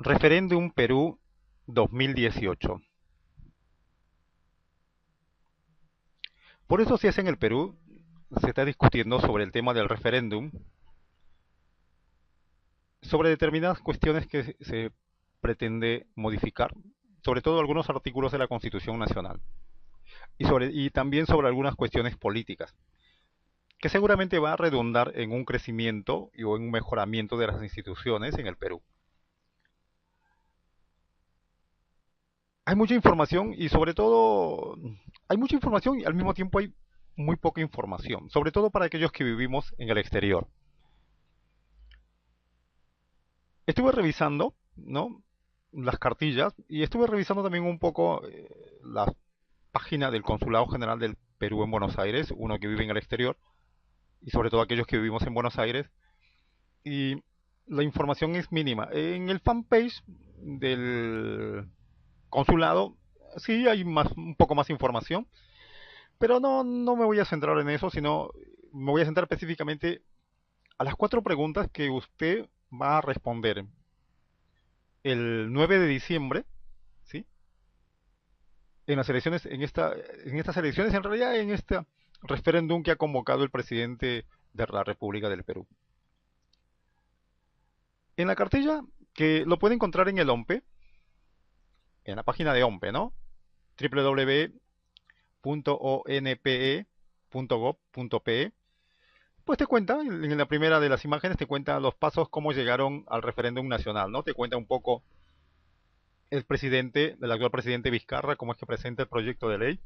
Referéndum Perú 2018. Por eso si es en el Perú, se está discutiendo sobre el tema del referéndum, sobre determinadas cuestiones que se pretende modificar, sobre todo algunos artículos de la Constitución Nacional, y también sobre algunas cuestiones políticas, que seguramente va a redundar en un crecimiento o en un mejoramiento de las instituciones en el Perú. Hay mucha información y sobre todo hay mucha información y al mismo tiempo hay muy poca información, sobre todo para aquellos que vivimos en el exterior. Estuve revisando, ¿no? Las cartillas y estuve revisando también un poco la página del Consulado General del Perú en Buenos Aires, uno que vive en el exterior y sobre todo aquellos que vivimos en Buenos Aires, y la información es mínima. En el fanpage del consulado sí hay un poco más información, pero no me voy a centrar en eso, sino me voy a centrar específicamente a las 4 preguntas que usted va a responder el 9 de diciembre, ¿sí? En las elecciones, en estas elecciones, en realidad en este referéndum que ha convocado el presidente de la República del Perú. En la cartilla, que lo puede encontrar en el OMPE, en la página de OMPE, ¿no? www.onpe.gov.pe. Pues te cuenta, en la primera de las imágenes te cuenta los pasos, cómo llegaron al referéndum nacional, ¿no? Te cuenta un poco el actual presidente Vizcarra, cómo es que presenta el proyecto de ley.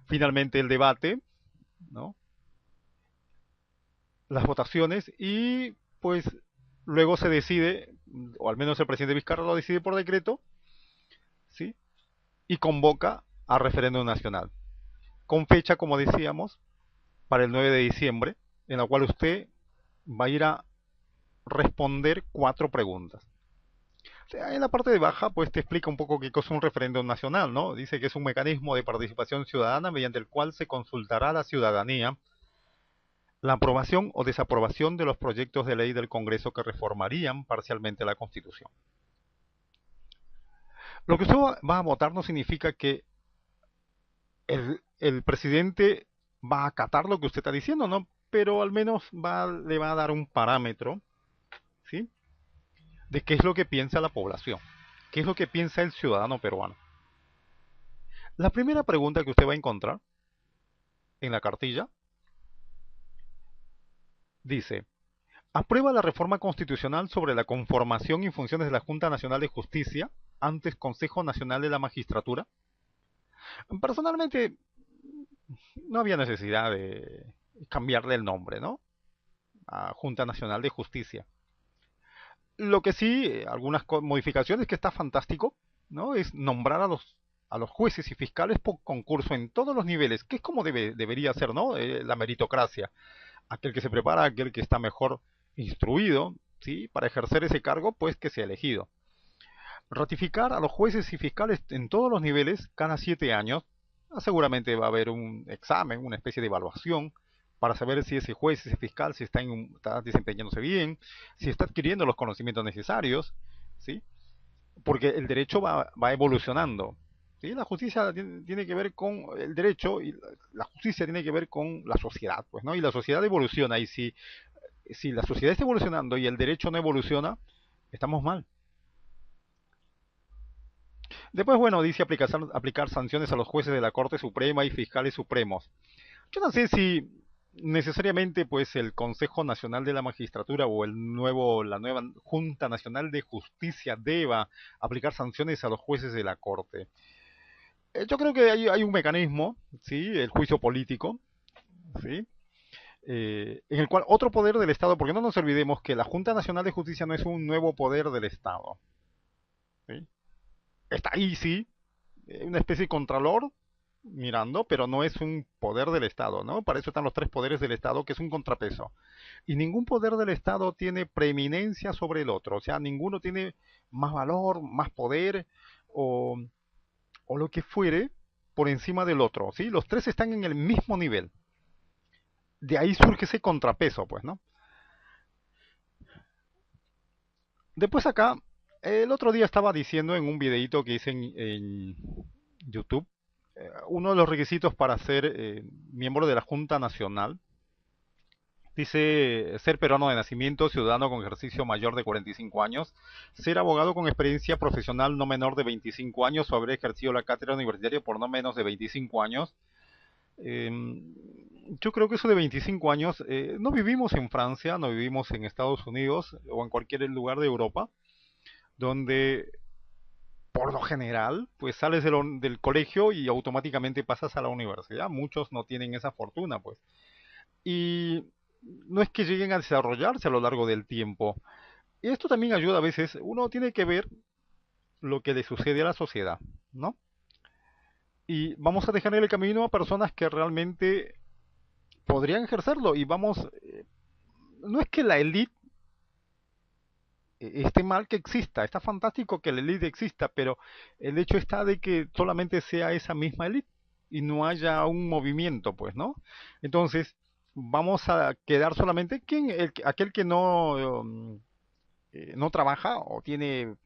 Finalmente el debate, ¿no? Las votaciones y pues luego se decide, o al menos el presidente Vizcarra lo decide por decreto, ¿sí? Y convoca a referéndum nacional, con fecha, como decíamos, para el 9 de diciembre, en la cual usted va a ir a responder 4 preguntas. O sea, en la parte de baja, pues te explica un poco qué cosa es un referéndum nacional, ¿no? Dice que es un mecanismo de participación ciudadana mediante el cual se consultará a la ciudadanía la aprobación o desaprobación de los proyectos de ley del Congreso que reformarían parcialmente la Constitución. Lo que usted va a votar no significa que el presidente va a acatar lo que usted está diciendo, ¿no? Pero al menos le va a dar un parámetro, ¿sí? De qué es lo que piensa la población, qué es lo que piensa el ciudadano peruano. La primera pregunta que usted va a encontrar en la cartilla dice: ¿aprueba la reforma constitucional sobre la conformación y funciones de la Junta Nacional de Justicia, antes Consejo Nacional de la Magistratura? Personalmente, no había necesidad de cambiarle el nombre, ¿no? A Junta Nacional de Justicia. Lo que sí, algunas modificaciones que está fantástico, ¿no? Es nombrar a los jueces y fiscales por concurso en todos los niveles, que es como debería ser, ¿no? La meritocracia. Aquel que se prepara, aquel que está mejor instruido, ¿sí? Para ejercer ese cargo, pues que sea elegido. Ratificar a los jueces y fiscales en todos los niveles cada 7 años. Seguramente va a haber un examen, una especie de evaluación para saber si ese juez, ese fiscal, si está desempeñándose bien, si está adquiriendo los conocimientos necesarios, ¿sí? Porque el derecho va evolucionando. ¿Sí? La justicia tiene que ver con el derecho y la justicia tiene que ver con la sociedad, pues, ¿no? Y la sociedad evoluciona y si la sociedad está evolucionando y el derecho no evoluciona, estamos mal. Después, bueno, dice aplicar sanciones a los jueces de la Corte Suprema y fiscales supremos. Yo no sé si necesariamente pues el Consejo Nacional de la Magistratura o la nueva Junta Nacional de Justicia deba aplicar sanciones a los jueces de la Corte. Yo creo que hay un mecanismo, ¿sí? El juicio político, ¿sí? En el cual otro poder del Estado, porque no nos olvidemos que la Junta Nacional de Justicia no es un nuevo poder del Estado, ¿sí? Está ahí, sí, una especie de contralor mirando, pero no es un poder del Estado, ¿no? Para eso están los 3 poderes del Estado, que es un contrapeso. Y ningún poder del Estado tiene preeminencia sobre el otro, o sea, ninguno tiene más valor, más poder o, o lo que fuere por encima del otro, ¿sí? Los 3 están en el mismo nivel. De ahí surge ese contrapeso, pues, ¿no? Después acá El otro día estaba diciendo en un videíto que hice en YouTube, uno de los requisitos para ser miembro de la Junta Nacional, dice ser peruano de nacimiento, ciudadano con ejercicio mayor de 45 años, ser abogado con experiencia profesional no menor de 25 años o haber ejercido la cátedra universitaria por no menos de 25 años. Eh, yo creo que eso de 25 años, no vivimos en Francia, no vivimos en Estados Unidos o en cualquier lugar de Europa, donde por lo general, pues sales del colegio y automáticamente pasas a la universidad. Muchos no tienen esa fortuna, pues. Y no es que lleguen a desarrollarse a lo largo del tiempo. Y esto también ayuda a veces. Uno tiene que ver lo que le sucede a la sociedad, ¿no? Y vamos a dejar en el camino a personas que realmente podrían ejercerlo. Y vamos, no es que la élite esté mal que exista, está fantástico que la élite exista, pero el hecho está de que solamente sea esa misma élite y no haya un movimiento, pues, ¿no? Entonces, vamos a quedar solamente aquel que no trabaja o tiene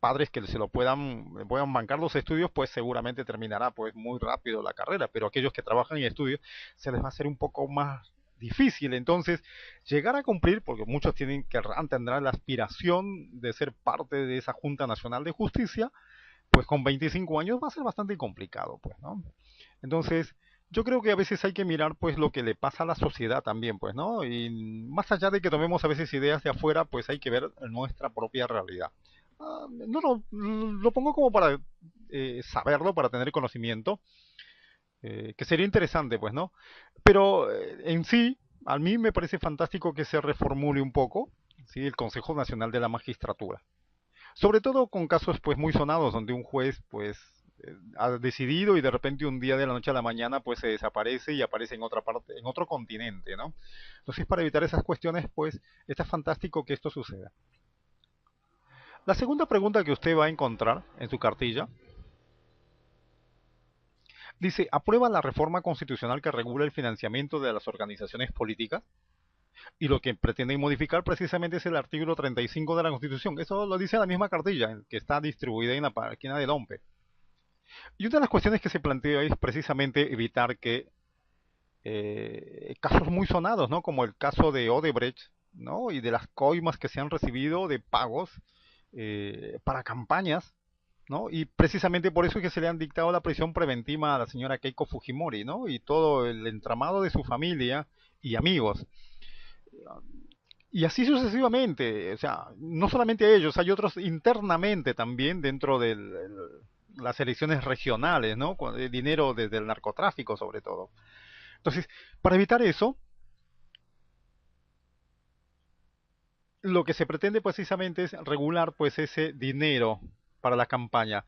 padres que se lo puedan bancar los estudios, pues seguramente terminará pues muy rápido la carrera, pero aquellos que trabajan en estudios se les va a hacer un poco más difícil. Entonces, llegar a cumplir, porque muchos tendrán la aspiración de ser parte de esa Junta Nacional de Justicia, pues con 25 años va a ser bastante complicado, pues, ¿no? Entonces, yo creo que a veces hay que mirar pues lo que le pasa a la sociedad también, pues, ¿no? Y más allá de que tomemos a veces ideas de afuera, pues hay que ver nuestra propia realidad. No lo pongo como para saberlo, para tener conocimiento, que sería interesante, pues, ¿no? Pero en sí, a mí me parece fantástico que se reformule un poco, ¿sí? El Consejo Nacional de la Magistratura. Sobre todo con casos pues muy sonados donde un juez pues ha decidido y de repente un día de la noche a la mañana pues se desaparece y aparece en otra parte, en otro continente, ¿no? Entonces para evitar esas cuestiones pues está fantástico que esto suceda. La segunda pregunta que usted va a encontrar en su cartilla dice, ¿aprueba la reforma constitucional que regula el financiamiento de las organizaciones políticas? Y lo que pretenden modificar precisamente es el artículo 35 de la Constitución. Eso lo dice la misma cartilla que está distribuida en la página del OMPE. Y una de las cuestiones que se plantea es precisamente evitar que casos muy sonados, ¿no? Como el caso de Odebrecht, ¿no? Y de las coimas que se han recibido de pagos para campañas, ¿no? Y precisamente por eso es que se le han dictado la prisión preventiva a la señora Keiko Fujimori, ¿no? Y todo el entramado de su familia y amigos. Y así sucesivamente, o sea, no solamente ellos, hay otros internamente también dentro de las elecciones regionales, ¿no? Con el dinero desde el narcotráfico sobre todo. Entonces, para evitar eso, lo que se pretende precisamente es regular pues ese dinero para la campaña.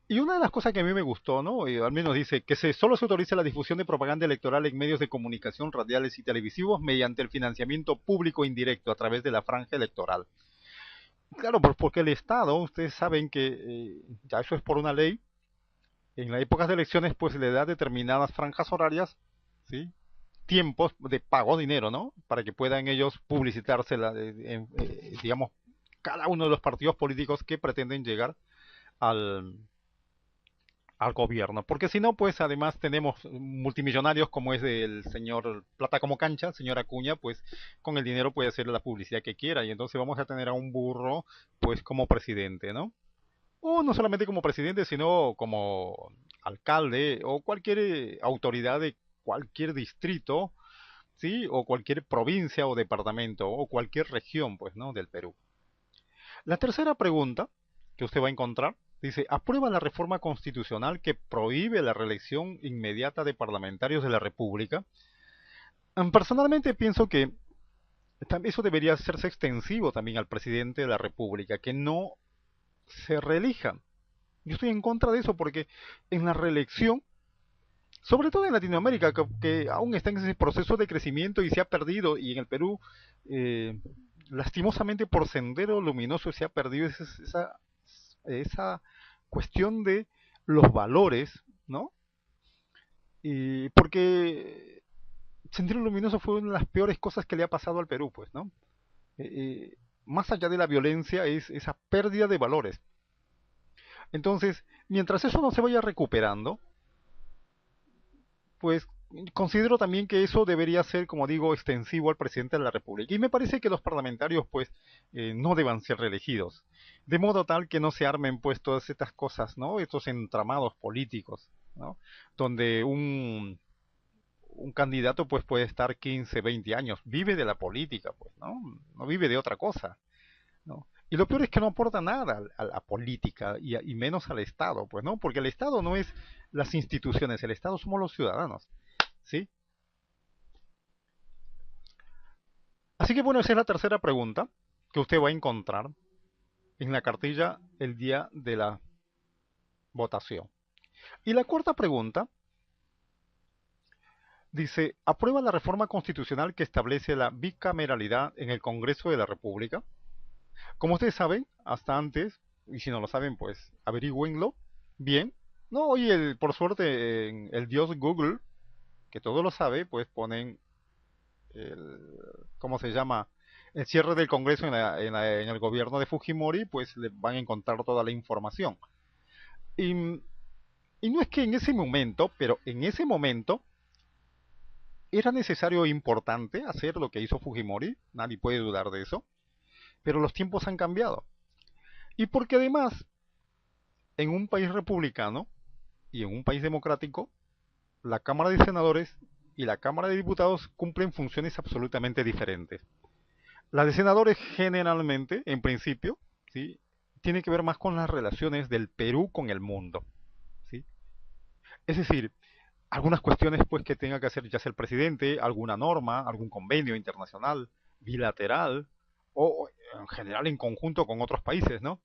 Y una de las cosas que a mí me gustó, ¿no? Y al menos dice que solo se autoriza la difusión de propaganda electoral en medios de comunicación radiales y televisivos mediante el financiamiento público indirecto a través de la franja electoral. Claro, pues porque el Estado, ustedes saben que ya eso es por una ley, en las épocas de elecciones pues le da determinadas franjas horarias, ¿sí? Tiempos de pago, dinero, ¿no? Para que puedan ellos publicitarse, digamos, cada uno de los partidos políticos que pretenden llegar al, al gobierno. Porque si no, pues además tenemos multimillonarios como es el señor Plata como cancha, señor Acuña, pues con el dinero puede hacer la publicidad que quiera y entonces vamos a tener a un burro pues como presidente, ¿no? O no solamente como presidente, sino como alcalde o cualquier autoridad de cualquier distrito, ¿sí? O cualquier provincia o departamento o cualquier región, pues, ¿no? Del Perú. La tercera pregunta que usted va a encontrar dice, ¿aprueba la reforma constitucional que prohíbe la reelección inmediata de parlamentarios de la República? Personalmente pienso que eso debería hacerse extensivo también al presidente de la República, que no se reelija. Yo estoy en contra de eso porque en la reelección, sobre todo en Latinoamérica, que aún está en ese proceso de crecimiento y se ha perdido, y en el Perú, eh, lastimosamente por Sendero Luminoso se ha perdido esa cuestión de los valores, ¿no? Y porque Sendero Luminoso fue una de las peores cosas que le ha pasado al Perú, pues, ¿no? más allá de la violencia, es esa pérdida de valores. Entonces, mientras eso no se vaya recuperando, pues considero también que eso debería ser, como digo, extensivo al presidente de la República. Y me parece que los parlamentarios, pues, no deban ser reelegidos. De modo tal que no se armen, pues, todas estas cosas, ¿no? Estos entramados políticos, ¿no? Donde un candidato, pues, puede estar 15, 20 años. Vive de la política, pues, ¿no? No vive de otra cosa, ¿no? Y lo peor es que no aporta nada a la política y menos al Estado, pues, ¿no? Porque el Estado no es las instituciones, el Estado somos los ciudadanos, ¿sí? Así que bueno, esa es la tercera pregunta que usted va a encontrar en la cartilla el día de la votación. Y la cuarta pregunta dice, ¿aprueba la reforma constitucional que establece la bicameralidad en el Congreso de la República? Como ustedes saben, hasta antes, y si no lo saben, pues averigüenlo bien. No, hoy por suerte en el dios Google, que todo lo sabe, pues ponen el, ¿cómo se llama? El cierre del Congreso en el gobierno de Fujimori, pues le van a encontrar toda la información. Y, y no es que en ese momento, pero en ese momento era necesario e importante hacer lo que hizo Fujimori, nadie puede dudar de eso, pero los tiempos han cambiado. Y porque además, en un país republicano y en un país democrático, la Cámara de Senadores y la Cámara de Diputados cumplen funciones absolutamente diferentes. La de senadores generalmente, en principio, ¿sí? Tiene que ver más con las relaciones del Perú con el mundo, ¿sí? Es decir, algunas cuestiones pues que tenga que hacer ya sea el presidente, alguna norma, algún convenio internacional, bilateral o en general en conjunto con otros países, ¿no?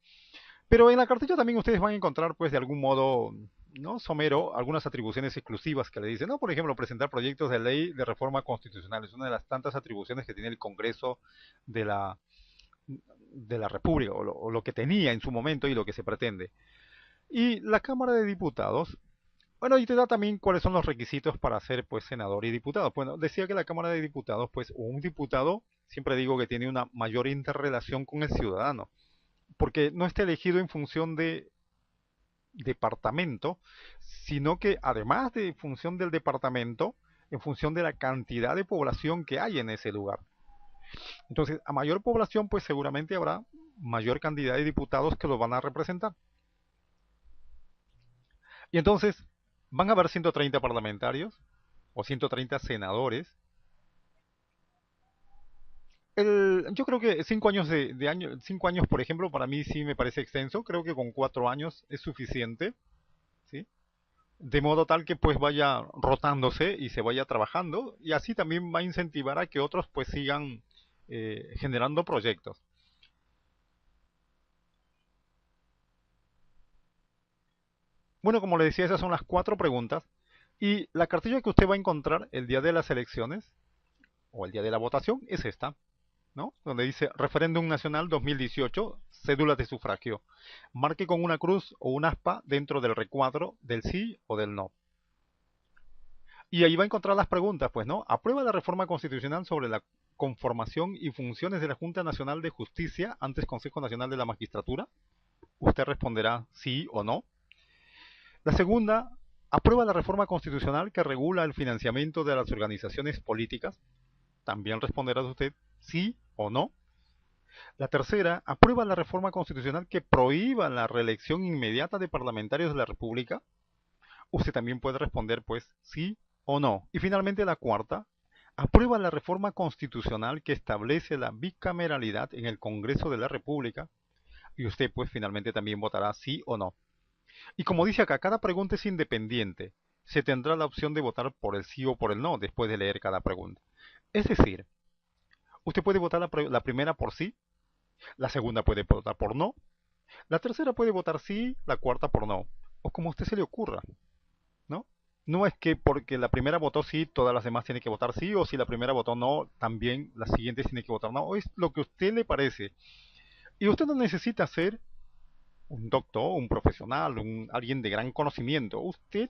Pero en la cartilla también ustedes van a encontrar pues de algún modo, ¿no? Somero, algunas atribuciones exclusivas que le dicen, ¿no? Por ejemplo, presentar proyectos de ley de reforma constitucional. Es una de las tantas atribuciones que tiene el Congreso de la, de la República, o lo que tenía en su momento y lo que se pretende. Y la Cámara de Diputados, bueno, y te da también cuáles son los requisitos para ser pues senador y diputado. Bueno, decía que la Cámara de Diputados, pues un diputado, siempre digo que tiene una mayor interrelación con el ciudadano, porque no está elegido en función de departamento, sino que además de función del departamento, en función de la cantidad de población que hay en ese lugar. Entonces, a mayor población, pues seguramente habrá mayor cantidad de diputados que los van a representar. Y entonces, van a haber 130 parlamentarios o 130 senadores. Yo creo que 5 años de año, 5 años, por ejemplo, para mí sí me parece extenso. Creo que con 4 años es suficiente, ¿sí? De modo tal que pues vaya rotándose y se vaya trabajando y así también va a incentivar a que otros pues sigan generando proyectos. Bueno, como le decía, esas son las cuatro preguntas y la cartilla que usted va a encontrar el día de las elecciones o el día de la votación es esta, ¿no? Donde dice Referéndum Nacional 2018, cédulas de sufragio. Marque con una cruz o un aspa dentro del recuadro del sí o del no. Y ahí va a encontrar las preguntas, pues, ¿no? ¿Aprueba la reforma constitucional sobre la conformación y funciones de la Junta Nacional de Justicia, antes Consejo Nacional de la Magistratura? Usted responderá sí o no. La segunda, ¿aprueba la reforma constitucional que regula el financiamiento de las organizaciones políticas? También responderá usted sí o no. La tercera, ¿aprueba la reforma constitucional que prohíba la reelección inmediata de parlamentarios de la República? Usted también puede responder pues sí o no. Y finalmente la cuarta, ¿aprueba la reforma constitucional que establece la bicameralidad en el Congreso de la República? Y usted pues finalmente también votará sí o no. Y como dice acá, cada pregunta es independiente. Se tendrá la opción de votar por el sí o por el no después de leer cada pregunta. Es decir, usted puede votar la primera por sí, la segunda puede votar por no, la tercera puede votar sí, la cuarta por no, o como a usted se le ocurra, ¿no? No es que porque la primera votó sí, todas las demás tienen que votar sí, o si la primera votó no, también las siguientes tienen que votar no. Es lo que a usted le parece. Y usted no necesita ser un doctor, un profesional, alguien de gran conocimiento. Usted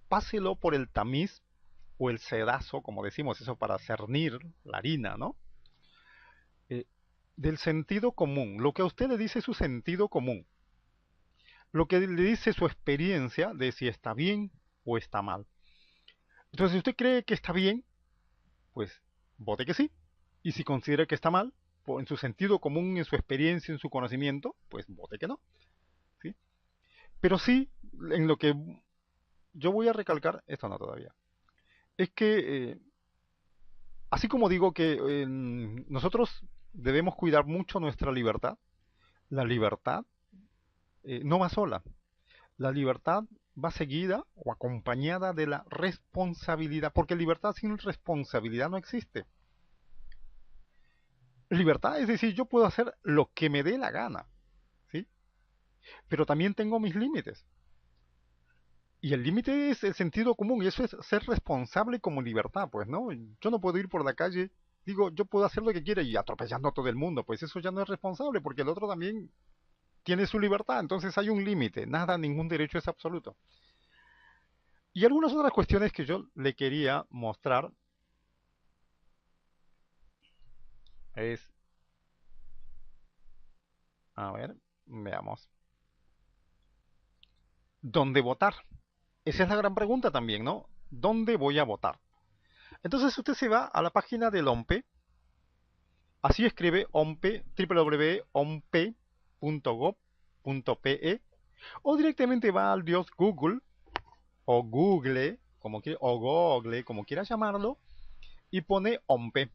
páselo por el tamiz o el sedazo, como decimos, eso para cernir la harina, ¿no? del sentido común, lo que a usted le dice su sentido común, lo que le dice su experiencia de si está bien o está mal. Entonces, si usted cree que está bien, pues vote que sí. Y si considera que está mal, en su sentido común, en su experiencia, en su conocimiento, pues vote que no. ¿Sí? Pero sí, en lo que yo voy a recalcar, esto no todavía, es que así como digo que nosotros debemos cuidar mucho nuestra libertad, la libertad no va sola. La libertad va seguida o acompañada de la responsabilidad, porque libertad sin responsabilidad no existe. Libertad es decir, yo puedo hacer lo que me dé la gana, ¿sí? Pero también tengo mis límites. Y el límite es el sentido común, y eso es ser responsable como libertad, pues, ¿no? Yo no puedo ir por la calle, digo, yo puedo hacer lo que quiera y atropellando a todo el mundo, pues eso ya no es responsable, porque el otro también tiene su libertad, entonces hay un límite, nada, ningún derecho es absoluto. Y algunas otras cuestiones que yo le quería mostrar es, a ver, veamos, ¿dónde votar? Esa es la gran pregunta también, ¿no? ¿Dónde voy a votar? Entonces usted se va a la página del OMPE, así escribe OMPE, www.ompe.gov.pe, o directamente va al dios Google, o Google, como quiera llamarlo, y pone OMPE.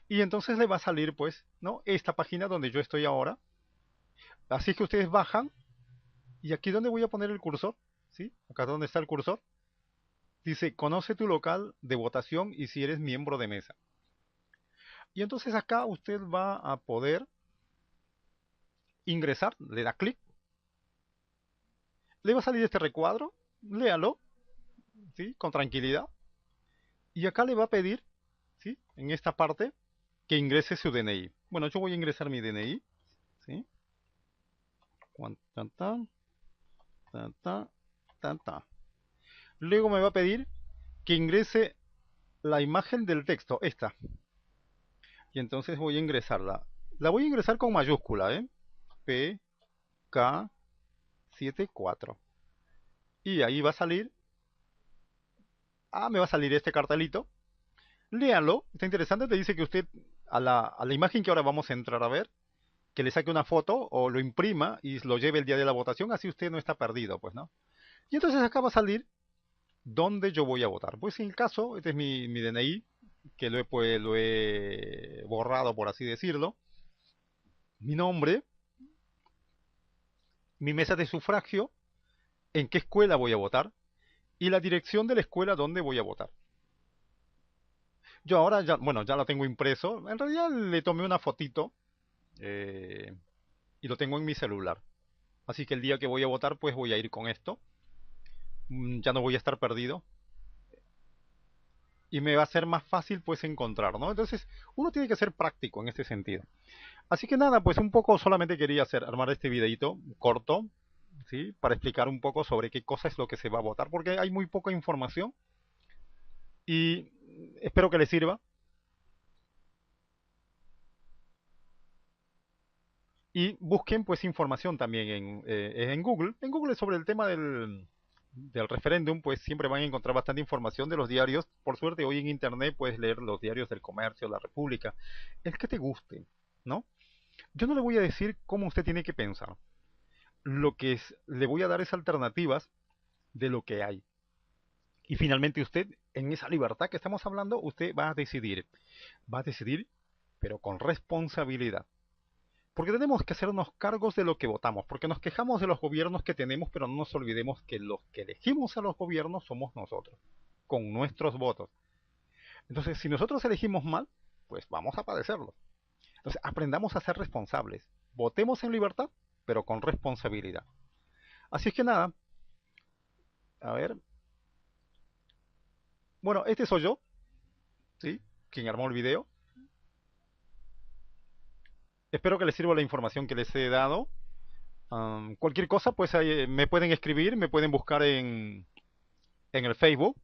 Y entonces le va a salir, pues, ¿no? Esta página donde yo estoy ahora. Así que ustedes bajan, y aquí donde voy a poner el cursor, ¿sí? Acá donde está el cursor, dice, conoce tu local de votación y si eres miembro de mesa. Y entonces acá usted va a poder ingresar, le da clic, le va a salir este recuadro, léalo, ¿sí? Con tranquilidad. Y acá le va a pedir, ¿sí? En esta parte, que ingrese su DNI. Bueno, yo voy a ingresar mi DNI, ¿sí? Tan, tan, tan, tan, tan, tan. Luego me va a pedir que ingrese la imagen del texto, esta. Y entonces voy a ingresarla. La voy a ingresar con mayúscula, ¿eh? PK74. Y ahí va a salir. Me va a salir este cartelito. Léalo, está interesante. Te dice que usted, a la imagen que ahora vamos a entrar a ver, que le saque una foto o lo imprima y lo lleve el día de la votación. Así usted no está perdido, pues, ¿no? Y entonces acá va a salir dónde yo voy a votar. Pues en el caso, este es mi DNI, que lo he borrado, por así decirlo. Mi nombre, mi mesa de sufragio, en qué escuela voy a votar y la dirección de la escuela donde voy a votar. Yo ahora ya, bueno, ya lo tengo impreso. En realidad le tomé una fotito eh, y lo tengo en mi celular. Así que el día que voy a votar, pues voy a ir con esto. Ya no voy a estar perdido y me va a ser más fácil pues encontrar, ¿no? Entonces, uno tiene que ser práctico en este sentido. Así que nada, pues un poco solamente quería armar este videito corto, ¿sí? Para explicar un poco sobre qué cosa es lo que se va a votar, porque hay muy poca información y espero que les sirva. Y busquen pues información también en Google. En Google sobre el tema del referéndum, pues siempre van a encontrar bastante información de los diarios. Por suerte, hoy en Internet puedes leer los diarios del Comercio, La República, el que te guste, ¿no? Yo no le voy a decir cómo usted tiene que pensar. Lo que le voy a dar es alternativas de lo que hay. Y finalmente usted, en esa libertad que estamos hablando, usted va a decidir. Va a decidir, pero con responsabilidad. Porque tenemos que hacernos cargos de lo que votamos, porque nos quejamos de los gobiernos que tenemos, pero no nos olvidemos que los que elegimos a los gobiernos somos nosotros, con nuestros votos. Entonces, si nosotros elegimos mal, pues vamos a padecerlo. Entonces, aprendamos a ser responsables. Votemos en libertad, pero con responsabilidad. Así es que nada, a ver. Bueno, este soy yo, ¿sí? Quien armó el video. Espero que les sirva la información que les he dado. Cualquier cosa, pues me pueden escribir, me pueden buscar en el Facebook.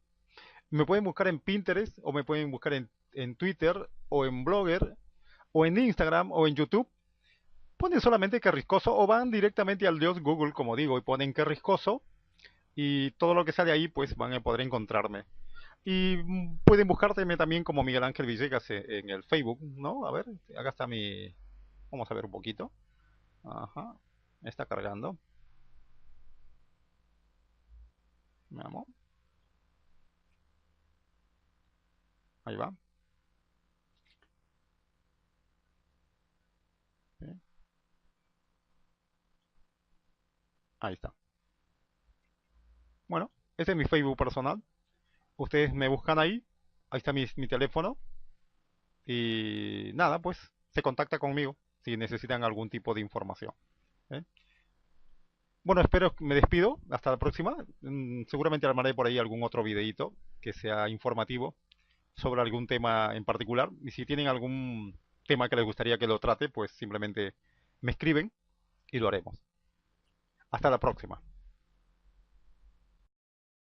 Me pueden buscar en Pinterest o me pueden buscar en Twitter o en Blogger. o en Instagram o en YouTube, ponen solamente qué riscoso o van directamente al Dios Google, como digo, y ponen qué riscoso y todo lo que sale ahí pues van a poder encontrarme. Y pueden buscarme también como Miguel Ángel Villegas en el Facebook, ¿no? A ver, acá está mi... Vamos a ver un poquito. Ajá, está cargando. Veamos, ahí va. Sí, ahí está. Bueno, ese es mi Facebook personal. Ustedes me buscan ahí. Ahí está mi teléfono. Y nada, pues se contacta conmigo si necesitan algún tipo de información. ¿Eh? Bueno, espero, me despido. Hasta la próxima. Seguramente armaré por ahí algún otro videito que sea informativo sobre algún tema en particular. Y si tienen algún tema que les gustaría que lo trate, pues simplemente me escriben y lo haremos. Hasta la próxima.